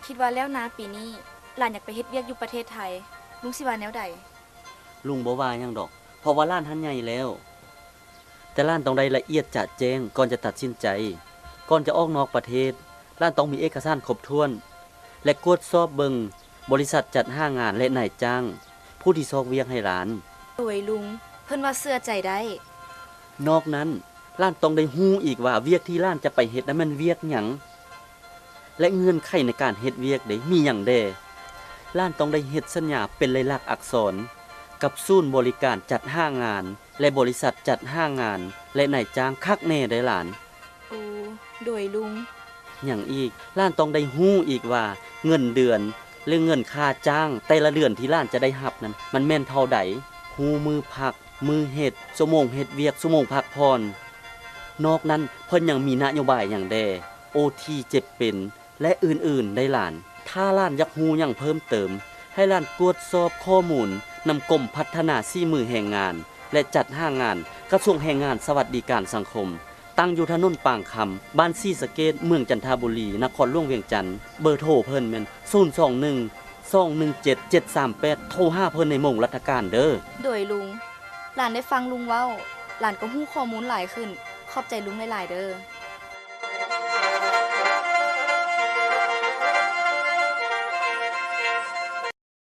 คิดว่าแล้วนะปีนี้หลานอยากไปเฮ็ดเวียกอยู่ประเทศไทยลุงสิว่าแนวใดลุงบ่ว่าหยังดอกเพราะว่าล้านหันใหญ่แล้วแต่ล้านต้องได้ละเอียดจะแจ้งก่อนจะตัดสินใจก่อนจะออกนอกประเทศล้านต้องมีเอกสารครบถ้วนและกวดสอบเบิงบริษัทจัดหางานและนายจ้าง ผู้ที่ซอกเวียกให้หลานโดยลุงเพิ่นว่าเชื่อใจได้นอกนั้นล้านต้องได้ฮู้อีกว่าเวียกที่ล้านจะไปเฮ็ดนั้นมันเวียกหยังและเงื่อนไขในการเฮ็ดเวียกได้มีหยังแด่ล้านต้องได้เฮ็ดสัญญาเป็นลายลักษณ์อักษรกับศูนย์บริการจัดหางานและบริษัทจัดหางานและนายจ้างคักแน่ได้หลานโอ้โดยลุงหยังอีกล้านต้องได้ฮู้อีกว่าเงินเดือนหรือเงินค่าจ้างแต่ละเดือนที่ล้านจะได้รับนั้นมันแม่นเท่าใดฮู้มือพักมือเฮ็ดชั่วโมงเฮ็ดเวียกชั่วโมงพักผ่อนนอกนั้นเพิ่นยังมีนโยบายหยังแด่ OT เจ็บเป็นและอื่นๆได้หลานถ้าล้านอยากฮู้หยังเพิ่มเติมให้ล้านตรวจสอบข้อมูลนำกรมพัฒนาฝีมือแรงงานและจัดหางานกระทรวงแรงงานสวัสดิการสังคมตั้งอยู่ถนนปางคำบ้านซีสะเกษเมืองจันทบุรีนครหลวงเวียงจันทน์เบอร์โทรเพิ่นแม่น021 217 738โทรหาเพิ่นในหม่งราชการเด้อโดยลุงหลานได้ฟังลุงเว้าหลานก็ฮู้ข้อมูลหลายขึ้นขอบใจลุงหลายๆเด้อ